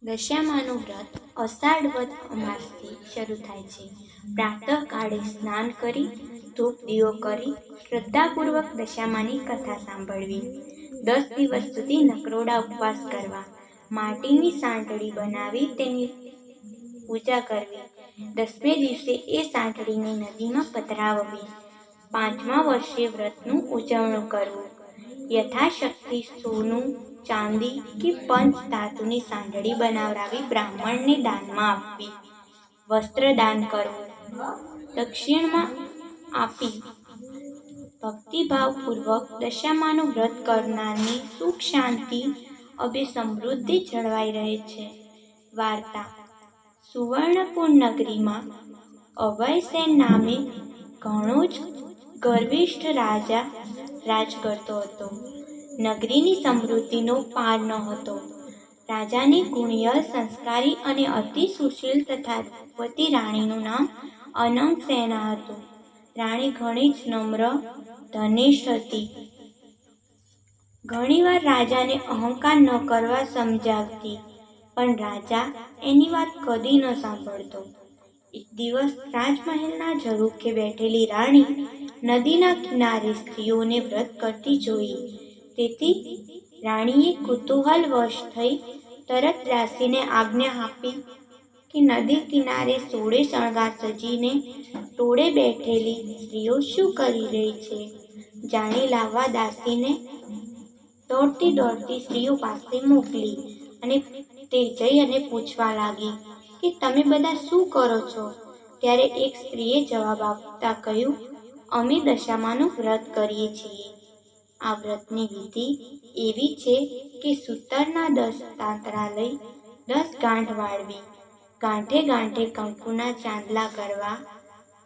દશામાનું વ્રત અષાઢ વદ અમાસથી શરૂ થાય છે. પ્રાતઃકાળે સ્નાન કરી ધૂપ દીવો કરી શ્રદ્ધાપૂર્વક દશામાની કથા સાંભળવી. 10 દિવસ સુધી નકરોડા ઉપવાસ કરવા. માટીની સાંટળી બનાવી તેની પૂજા કરવી. 10મે દિવસે એ સાંટળીને નદીમાં પધરાવવી. 5મા વર્ષે વ્રતનું ઉજવણું કરવું. યથાશક્તિ સોનું, ચાંદી કે પંચ ધાતુની સાંટળી બનાવડાવી બ્રાહ્મણને દાનમાં આપવી. વસ્ત્રદાન કરવું. દક્ષિણમાં આપી ભક્તિભાવપૂર્વક દશામાનું વ્રત કરનારની સુખ શાંતિ અભે સમૃદ્ધિ જળવાઈ રહે છે. વાર્તા: સુવર્ણપુર નગરીમાં અભયસેન નામે ઘણો જ ગર્વિષ્ઠ રાજા રાજ કરતો હતો. નગરીની સમૃદ્ધિનો પાર ન હતો. રાજાની ગુણિયલ, સંસ્કારી અને અતિ સુશીલ તથા રૂપવતી રાણીનું નામ અનંગસેના હતું. રાણી ઘણી જ નમ્ર, ધનિષ્ઠ હતી. ઘણીવાર રાજાને અહંકાર ન કરવા સમજાવતી, પણ રાજા એની વાત કદી ન સાંભળતો. એક દિવસ રાજમહેલના ઝરૂખે બેઠેલી રાણી નદીના કિનારે સ્ત્રીઓને વ્રત કરતી જોઈ. તેથી રાણીએ કુતૂહલવશ થઈ તરત દાસીને આજ્ઞા આપી કે નદી કિનારે સોળે શણગાર સજીને ટોળે બેઠેલી સ્ત્રીઓ શું કરી રહી છે, જાણી લાવવા દાસીને દોડતી સ્ત્રીઓ પાસે મોકલી અને તે જઈ અને પૂછવા લાગી કે તમે બધા શું કરો છો? ત્યારે એક સ્ત્રીએ જવાબ આપતા કહ્યું, અમે દશામાનું વ્રત કરીએ છીએ. આ વ્રતની વિધિ એવી છે કે સૂતરના 10 તાંતણા લઈ 10 ગાંઠ વાળવી, ગાંઠે ગાંઠે કંકુના ચાંદલા કરવા.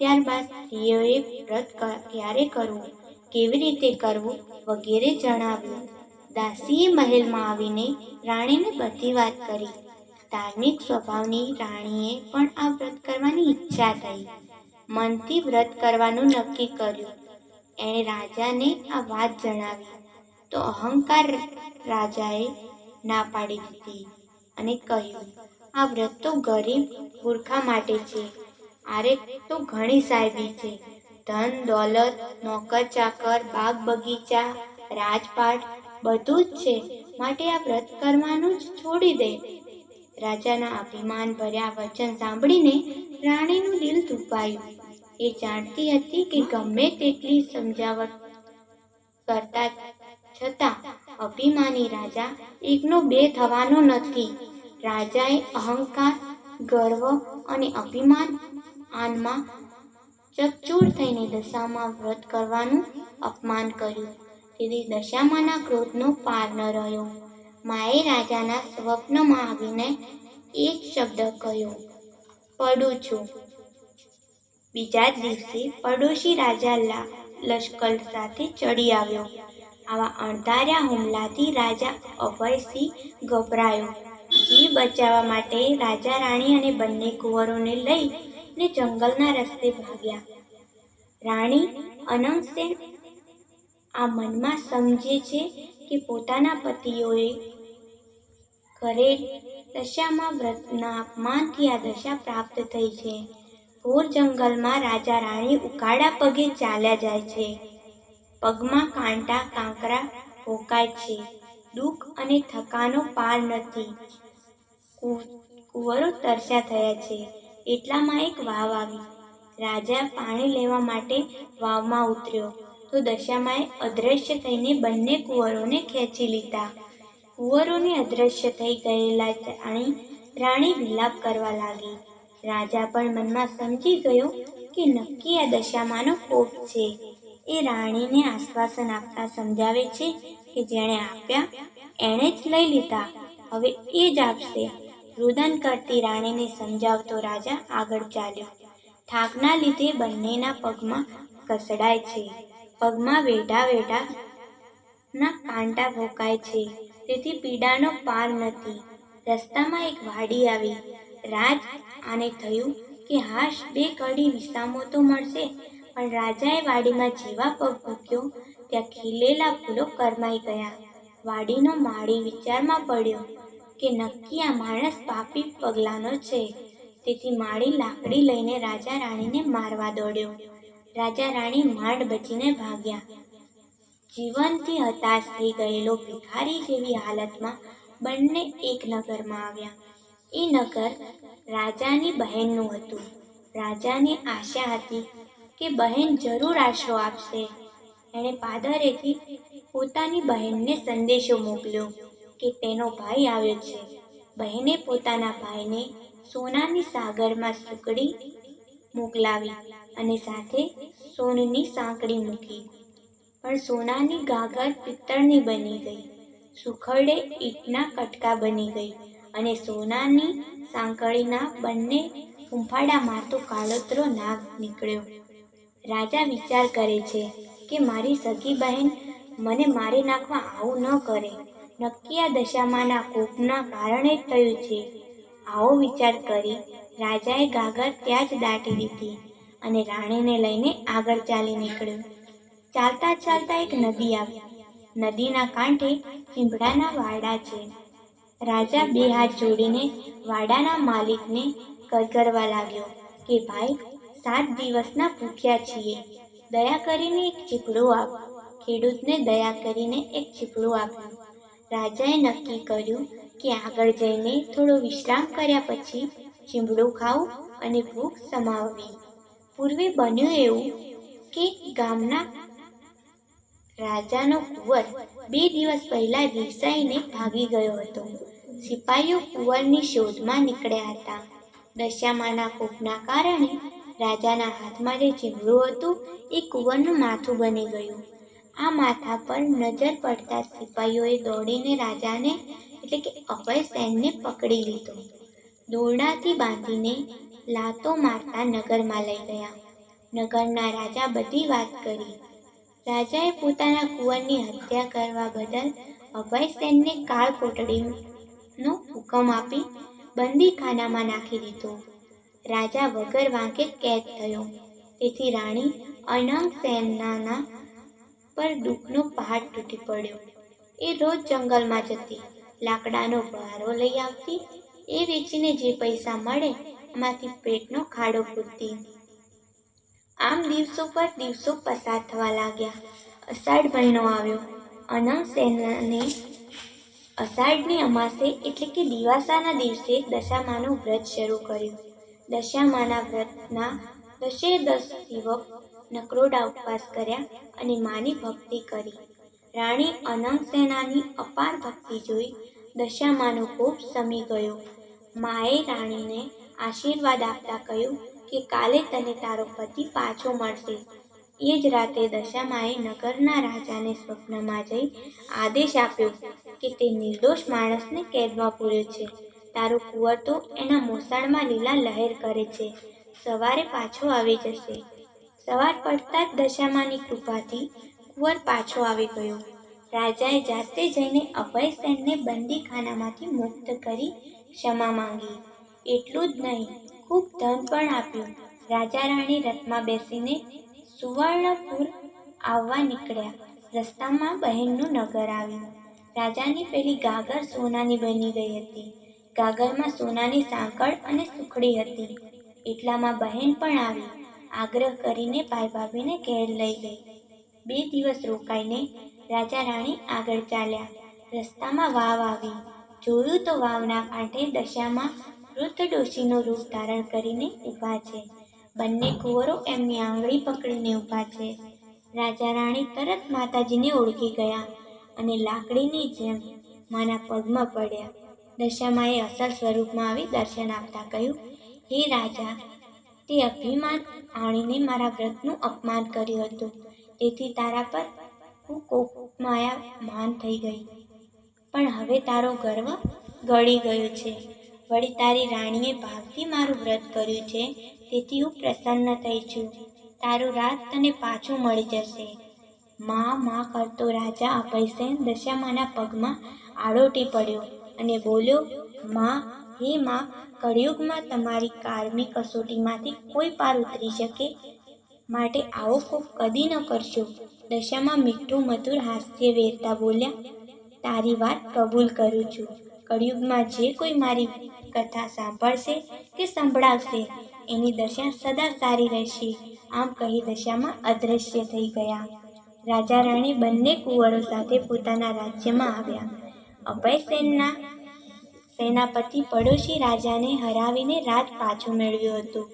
ત્યારબાદ સ્ત્રીઓએ વ્રત ક્યારે કરવું, કેવી રીતે કરવું વગેરે જણાવ્યું. દાસીએ મહેલમાં આવીને રાણીને બધી વાત કરી. ધાર્મિક સ્વભાવની રાણીએ પણ આ વ્રત કરવાની ઈચ્છા થઈ. મનથી વ્રત કરવાનું નક્કી કર્યું. એણે રાજાને આ વાત જણાવી તો અહંકાર રાજાએ ના પાડી દીધી અને કહ્યું, આ વ્રત તો ગરીબ મૂર્ખા માટે છે. આરે તો ઘણી સાહેબી છે, ધન દોલત, નોકર ચાકર, બાગ બગીચા, રાજપાટ બધું જ છે, માટે આ વ્રત કરવાનું જ છોડી દે. રાજાના અભિમાન ભર્યા વચન સાંભળીને રાણીનું દિલ દુભાયું. એ જાણતી હતી કે ગમે તેટલી સમજાવટ કરતા છતાં અભિમાની રાજા એકનો બે થવાનો નથી. રાજાએ અહંકાર, ગર્વ અને અભિમાન આનમાં ચકચૂર થઈને દશામા વ્રત કરવાનું અપમાન કર્યું. તેથી દશામાના ક્રોધનો પાર ન રહ્યો. માએ રાજાના સ્વપ્નમાં આવીને એક શબ્દ કહ્યો, પડું છું. બીજા જ દિવસે પડોશી રાજા લશ્કર સાથે ચડી આવ્યો. આવા અણધાર્યા હુમલાથી રાજા અભયસિંહ ગભરાયો. જીવ બચાવવા માટે રાજા રાણી અને બંને કુંવરોને લઈને જંગલના રસ્તે ભાગ્યા. રાણી અનંગસેન આ મનમાં સમજે છે કે પોતાના પતિઓએ કરેલ દશામા વ્રતના અપમાનથી આ દશા પ્રાપ્ત થઈ છે. ઘોર જંગલમાં રાજા રાણી ઉઘાડા પગે ચાલ્યા જાય છે. પગમાં કાંટા કાંકરા ભોંકાય છે. દુઃખ અને થકાનો પાર નથી. કુંવરો તરસ્યા થયા છે. એટલામાં એક વાવ આવી. રાજા પાણી લેવા માટે વાવમાં ઉતર્યો તો દશામાએ અદ્રશ્ય થઈને બંને કુંવરોને ખેંચી લીધા. કુંવરોને અદ્રશ્ય થઈ ગયેલા રાણી વિલાપ કરવા લાગી. રાજા પણ મનમાં સમજી ગયો કે નક્કી આ દશામાનો કોપ છે. એ રાણીને આશ્વાસન આપતા સમજાવે છે કે જેણે આપ્યા એણે જ લઈ લીધા, હવે એ જ આપશે. રુદન કરતી રાણીને સમજાવતો રાજા આગળ ચાલ્યો. થાકના લીધે બંનેના પગમાં ઘસડાય છે. પગમાં વેઢા ના કાંટા ભોંકાય છે. તેથી પીડાનો પાર નથી. રસ્તામાં એક વાડી આવી. રાજ આને થયું કે હાશ, 2 ઘડી વિસામો તો મળશે. પણ રાજાએ વાડીમાં જેવા પગ મૂક્યો ત્યાં ખીલેલા ફૂલો કરમાઈ ગયા. વાડીનો માળી વિચારમાં પડ્યો કે નક્કી આ માણસ પાપી પગલાનો છે. તેથી માળી લાકડી લઈને રાજા રાણીને મારવા દોડ્યો. રાજા રાણી માંડ બચીને ભાગ્યા. જીવનથી હતાશ થઈ ગયેલો ભિખારી જેવી હાલતમાં બંને એક નગરમાં આવ્યા. એ નગર રાજાની બહેનનું હતું. રાજાને આશા હતી કે બહેન જરૂર આશરો આપશે. એણે પાદરેથી પોતાની બહેનને સંદેશો મોકલ્યો કે તેનો ભાઈ આવ્યો છે. બહેને પોતાના ભાઈને સોનાની સાગરમાં સુકડી મોકલાવી અને સાથે સોનની સાંકળી મૂકી. પણ સોનાની ગાગર પિત્તળની બની ગઈ, સુખડે ઈંટના કટકા બની ગઈ અને સોનાની સાંકળીના બંને ફૂંફાડામાં તો કાળોતરો નાગ નીકળ્યો. રાજા વિચાર કરે છે કે મારી સગી બહેન મને મારી નાખવા આવું ન કરે. નક્કી આ દશામાના કોપના કારણે જ થયું છે. આવો વિચાર કરી રાજાએ ગાગર ત્યાં જ દાટી દીધી અને રાણીને લઈને આગળ ચાલી નીકળ્યો. ચાલતા ચાલતા એક નદી આવી. નદીના કાંઠે ચીંભડાના વાડા છે. રાજા બે હાથ જોડીને વાડાના માલિકને કરગરવા લાગ્યો કે ભાઈ, 7 દિવસના ભૂખ્યા છીએ, દયા કરીને એક ચીપડું આપ. ખેડૂતને દયા કરીને એક ચીપડું આપ્યું. રાજાએ નક્કી કર્યું કે આગળ જઈને થોડો વિશ્રામ કર્યા પછી ચીંબડું ખાવું અને ભૂખ સમાવવી. પૂર્વે બન્યું એવું કે ગામના રાજાનો કુંવર 2 દિવસ પહેલા રિસાઈને ભાગી ગયો હતો. સિપાહીઓ કુંવરની શોધમાં નીકળ્યા હતા. દશામાના કોપના કારણે રાજાના હાથમાં જે ચીંબડું હતું એ કુંવરનું માથું બની ગયું. આ માથા પર નજર પડતા સિપાહીઓએ દોડીને રાજાને એટલે કે અભયસેનને પકડી લીધો. દોરડાથી બાંધીને લાતો મારતા નગરમાં લઈ ગયા. નગરના રાજા બધી વાત કરી. રાજાએ પોતાના કુંવરની હત્યા કરવા બદલ અભયસેનને કાળ કોટડીનો હુકમ આપી બંદીખાનામાં નાખી દીધો. રાજા વગર વાંકે કેદ થયો. તેથી રાણી અનંગસેનાના પર દુઃખનો પહાડ તૂટી પડ્યો. એ રોજ જંગલમાં જતી, લાકડાનો ભારો લઈ આવતી. એ વેચીને જે પૈસા મળે એમાંથી પેટનો ખાડો પૂરતી. આમ દિવસો પર દિવસો પસાર થવા લાગ્યા. અષાઢ મહિનો આવ્યો. અનંગસેનને અષાઢની અમાસે એટલે કે દિવાસાના દિવસે દશામાનું વ્રત શરૂ કર્યું. દશામાના વ્રતના 10 દિવસ નકરોડા ઉપવાસ કર્યા અને માની ભક્તિ કરી. રાણી અનંગસેનાની અપાર ભક્તિ જોઈ દશામાનો કોપ શમી ગયો. માએ રાણીને આશીર્વાદ આપતા કહ્યું કે કાલે તને તારો પતિ પાછો મળશે. એ જ રાતે દશામાએ નગરના રાજાને સ્વપ્નમાં જઈ આદેશ આપ્યો કે તે નિર્દોષ માણસને કેદમાં પૂર્યો છે. તારો કુંવર તો એના મોસાળમાં લીલા લહેર કરે છે. સવારે પાછો આવી જશે. સવાર પડતા જ દશામાની કૃપાથી કુંવર પાછો આવી ગયો. રાજાએ જાતે જઈને અભયસેનને બંદીખાનામાંથી મુક્ત કરી ક્ષમા માંગી. એટલું જ નહીં, ખૂબ ધન પણ આપ્યું. રાજા રાણી રથમાં બેસીને સુવર્ણપુર આવવા નીકળ્યા. રસ્તામાં બહેનનું નગર આવ્યું. રાજાની પેલી ગાગર સોનાની બની ગઈ હતી. ગાગરમાં સોનાની સાંકળ અને સુખડી હતી. એટલામાં બહેન પણ આવી. આગ્રહ કરીને ભાઈ ભાભીને ઘેર લઈ ગઈ. 2 દિવસ રોકાઈને રાજા રાણી આગળ ચાલ્યા. રસ્તામાં વાવ આવી. જોયું તો વાવના કાંઠે દશામાં વૃદ્ધ ડોશીનું રૂપ ધારણ કરીને ઊભા છે. બંને કુંવરો એમની આંગળી પકડીને ઊભા છે. રાજા રાણી તરત માતાજીને ઓળખી ગયા અને લાકડીની જેમ માના પગમાં પડ્યા. દશામાએ અસલ સ્વરૂપમાં આવી દર્શન આપતા કહ્યું, હે રાજા, તે અભિમાન આણીને મારા વ્રતનું અપમાન કર્યું હતું. તેથી તારા પર હું કોપમાયા થઈ ગઈ. પણ હવે તારો ગર્વ ગળી ગયો છે. વળી તારી રાણીએ ભાવથી મારું વ્રત કર્યું છે, તેથી હું પ્રસન્ન થઈ છું. તારું રાજ તને પાછું મળી જશે. માં કરતો રાજા અભયસેન દશામાના પગમાં આડોટી પડ્યો અને બોલ્યો, હે માં, કળિયુગમાં તમારી કારમી કસોટીમાંથી કોઈ પાર ઉતરી શકે, માટે આવો કોપ કદી ન કરશો. દશામાં મીઠું મધુર હાસ્ય વેરતા બોલ્યા, તારી વાત કબૂલ કરું છું. કળિયુગમાં જે કોઈ મારી કથા સાંભળશે કે સંભળાવશે એની દશા સદા સારી રહેશે. આમ કહી દશામાં અદૃશ્ય થઈ ગયા. રાજા રાણી બંને કુંવરો સાથે પોતાના રાજ્યમાં આવ્યા. અભયસેનના સેનાપતિ પડોશી રાજાને હરાવીને રાજ પાછું મેળવ્યું હતું.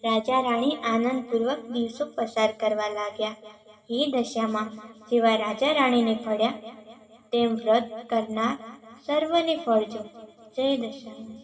રાજા રાણી આનંદપૂર્વક દિવસો પસાર કરવા લાગ્યા. એ દશામાં જેવા રાજા રાણીને ફળ્યા તેમ વ્રત કરનાર સર્વને ફળજો. જય દશામાં.